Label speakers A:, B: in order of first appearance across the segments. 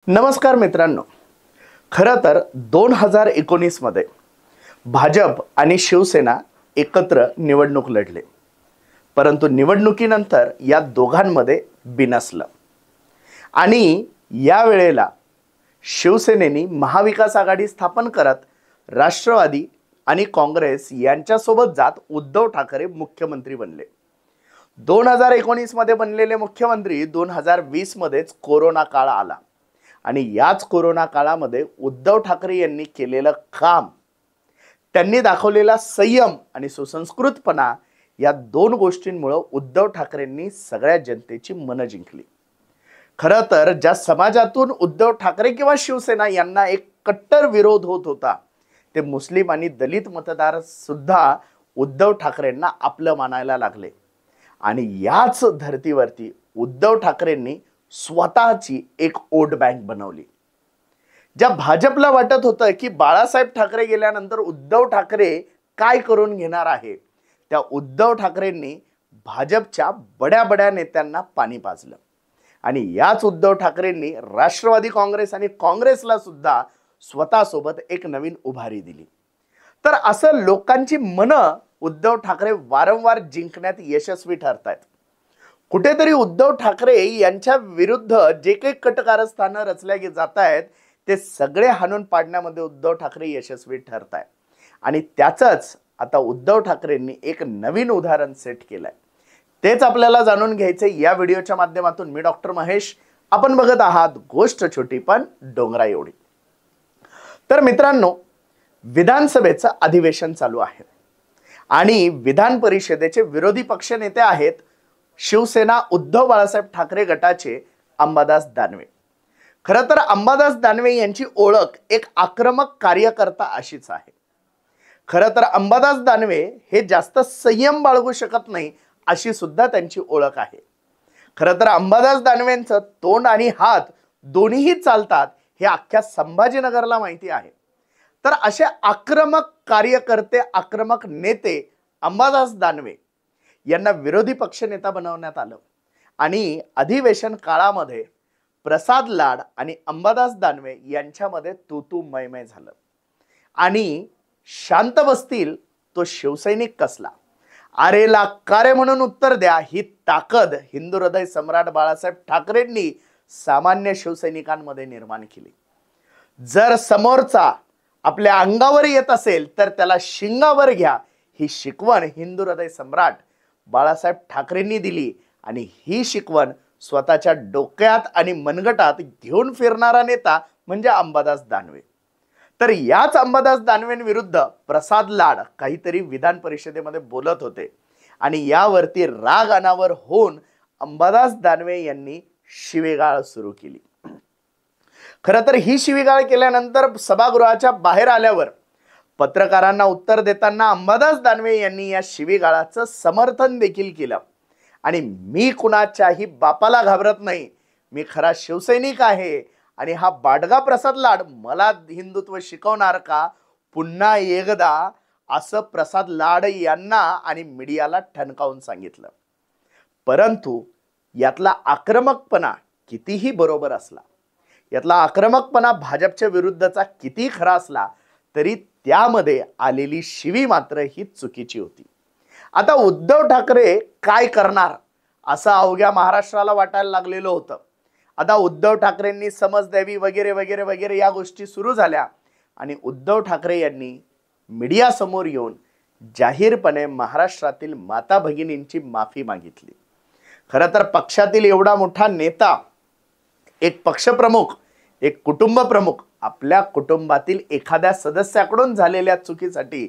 A: नमस्कार मित्रांनो, खरं तर 2019 मध्ये भाजप आणि शिवसेना एकत्र निवडणूक लढले, परंतु निवडणुकीनंतर या दोघांमध्ये बिनसलं आणि या वेळेला शिवसेनेने महाविकास आघाडी स्थापन करत राष्ट्रवादी आणि काँग्रेस यांच्यासोबत जात उद्धव ठाकरे मुख्यमंत्री बनले। 2019 मध्ये बनलेले मुख्यमंत्री 2020 मध्येच कोरोना काळ आला आणि याच कोरोना काळामध्ये उद्धव ठाकरे यांनी केलेलं काम, त्यांनी दाखवलेला संयम आणि सुसंस्कृतपणा या दोन गोष्टींमुळे उद्धव ठाकरेंनी सगळ्या जनतेची मन जिंकली। खरं तर ज्या समाजातून उद्धव ठाकरे किंवा शिवसेना यांना एक कट्टर विरोध होत होता, ते मुस्लिम आणि दलित मतदार सुद्धा उद्धव ठाकरेंना आपलं मानायला लागले आणि याच धर्तीवरती उद्धव ठाकरेंनी स्वतःची एक वोट बँक बनवली। ज्या भाजपला वाटत होतं की बाळासाहेब ठाकरे गेल्यानंतर उद्धव ठाकरे काय करून घेणार आहे, त्या उद्धव ठाकरेंनी भाजपच्या बड्या बड्या नेत्यांना पाणी पाजलं आणि याच उद्धव ठाकरेंनी राष्ट्रवादी काँग्रेस आणि काँग्रेसला सुद्धा स्वतःसोबत एक नवीन उभारी दिली। तर असं लोकांची मनं उद्धव ठाकरे वारंवार जिंकण्यात यशस्वी ठरतात। कुठेतरी उद्धव ठाकरे यांच्या विरुद्ध जे काही कटकारस्थानं रचल्या जात आहेत, ते सगळे हाणून पाडण्यामध्ये उद्धव ठाकरे यशस्वी ठरत आहेत आणि त्याचंच आता उद्धव ठाकरेंनी एक नवीन उदाहरण सेट केलंय। तेच आपल्याला जाणून घ्यायचे या व्हिडिओच्या माध्यमातून। मी डॉक्टर महेश, आपण बघत आहात गोष्ट छोटी पण डोंगरा एवढी। तर मित्रांनो, विधानसभेचं अधिवेशन चालू आहे आणि विधान परिषदेचे विरोधी पक्ष नेते आहेत शिवसेना उद्धव बाळासाहेब ठाकरे गटाचे अंबादास दानवे। खरं तर अंबादास दानवे यांची ओळख एक आक्रमक कार्यकर्ता अशीच आहे। खरं तर अंबादास दानवे हे जास्त संयम बाळगू शकत नाही अशी सुद्धा त्यांची ओळख आहे। खरं तर अंबादास दानवेंचं तोंड आणि हात दोन्हीही चालतात हे अख्ख्या संभाजीनगरला माहिती आहे। तर असे आक्रमक कार्यकर्ते, आक्रमक नेते अंबादास दानवे यांना विरोधी पक्षनेता बनवण्यात आलं आणि अधिवेशन काळामध्ये प्रसाद लाड आणि अंबादास दानवे यांच्यामध्ये तू मैमै झालं आणि शांत बसतील तो शिवसैनिक कसला, आरेला कारे म्हणून उत्तर द्या, ही ताकद हिंदू हृदय सम्राट बाळासाहेब ठाकरेंनी सामान्य शिवसैनिकांमध्ये निर्माण केली। जर समोरचा आपल्या अंगावर येत असेल तर त्याला शिंगावर घ्या, ही शिकवण हिंदू हृदय सम्राट बाळासाहेब ठाकरेंनी दिली आणि ही शिकवण स्वतःच्या डोक्यात आणि मनगटात घेऊन फिरणारा नेता म्हणजे अंबादास दानवे। तर याच अंबादास दानवेंविरुद्ध प्रसाद लाड काहीतरी विधान परिषदेमध्ये बोलत होते आणि यावरती राग अनावर होऊन अंबादास दानवे यांनी शिवीगाळ सुरू केली। खरं तर ही शिवीगाळ केल्यानंतर सभागृहाच्या बाहेर आल्यावर पत्रकारांना उत्तर देताना अंबादास दानवे यांनी या शिवीगाळाचं समर्थन देखील केलं आणि मी कुणाच्याही बापाला घाबरत नाही, मी खरा शिवसैनिक आहे आणि हा बाडगा प्रसाद लाड मला हिंदुत्व शिकवणार का, पुन्हा एकदा असं प्रसाद लाड यांना आणि मीडियाला ठणकावून सांगितलं। परंतु यातला आक्रमकपणा कितीही बरोबर असला, यातला आक्रमकपणा भाजपच्या विरुद्धचा किती खरा असला तरी त्यामध्ये आलेली शिवी मात्र ही चुकीची होती। आता उद्धव ठाकरे काय करणार असं अवघ्या महाराष्ट्राला वाटायला लागलेलं होतं। आता उद्धव ठाकरेंनी समज द्यावी वगैरे वगैरे वगैरे या गोष्टी सुरू झाल्या आणि उद्धव ठाकरे यांनी मीडिया समोर येऊन जाहीरपणे महाराष्ट्रातील माता भगिनींची माफी मागितली। खरं तर पक्षातील एवढा मोठा नेता, एक पक्षप्रमुख, एक कुटुंब प्रमुख आपल्या कुटुंबातील एखाद्या सदस्याकडून झालेल्या चुकीसाठी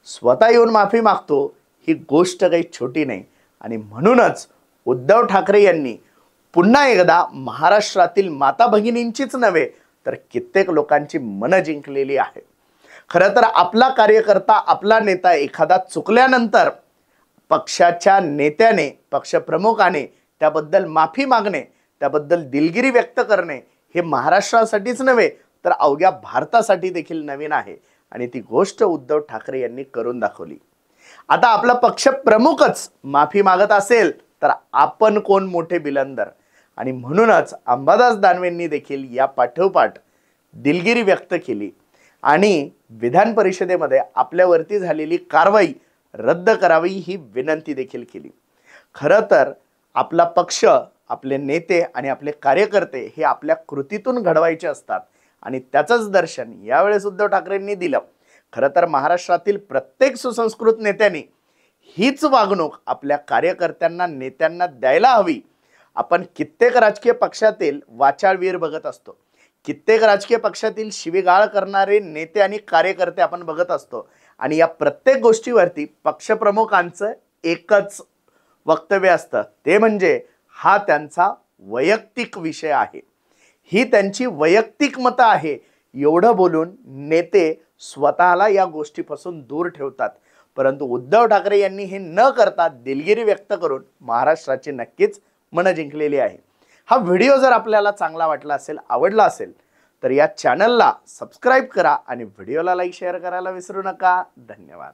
A: स्वतः येऊन माफी मागतो, ही गोष्ट काही छोटी नाही आणि म्हणूनच उद्धव ठाकरे यांनी पुन्हा एकदा महाराष्ट्रातील माता भगिनींचीच नव्हे तर कित्येक लोकांची मन जिंकलेली आहे। खरं तर आपला कार्यकर्ता, आपला नेता एखादा चुकल्यानंतर पक्षाच्या नेत्याने, पक्षप्रमुखाने त्याबद्दल माफी मागणे, त्याबद्दल दिलगिरी व्यक्त करणे हे महाराष्ट्रासाठीच नव्हे तर अवघ्या भारतासाठी देखील नवीन आहे आणि ती गोष्ट उद्धव ठाकरे यांनी करून दाखवली। आता आपला पक्ष प्रमुखच माफी मागत असेल तर आपण कोण मोठे बिलंदर, आणि म्हणूनच अंबादास दानवेंनी देखील या पाठोपाठ दिलगिरी व्यक्त केली आणि विधान परिषदेमध्ये आपल्यावरती झालेली कारवाई रद्द करावी ही विनंती देखील केली. खरं तर आपला पक्ष, आपले नेते आणि आपले कार्यकर्ते हे आपल्या कृतीतून घडवायचे असतात आणि त्याचंच दर्शन यावेळेस उद्धव ठाकरेंनी दिलं. खरं तर महाराष्ट्रातील प्रत्येक सुसंस्कृत नेत्यांनी हीच वागणूक आपल्या कार्यकर्त्यांना, नेत्यांना द्यायला हवी. आपण कित्येक राजकीय पक्षातील वाचाळवीर बघत असतो, कित्येक राजकीय पक्षातील शिवीगाळ करणारे नेते आणि कार्यकर्ते आपण बघत असतो आणि या प्रत्येक गोष्टीवरती पक्षप्रमुखांचं एकच वक्तव्य असतं, ते म्हणजे हा त्यांचा वैयक्तिक विषय आहे, ही त्यांची वैयक्तिक मतं आहे. एवढं बोलून नेते स्वतःला या गोष्टीपासून दूर ठेवतात. परंतु उद्धव ठाकरे यांनी हे न करता दिलगिरी व्यक्त करून महाराष्ट्राची नक्कीच मनं जिंकलेली आहे. हा व्हिडिओ जर आपल्याला चांगला वाटला असेल, आवडला असेल तर या चॅनलला सबस्क्राईब करा आणि व्हिडिओला लाईक शेअर करायला विसरू नका. धन्यवाद.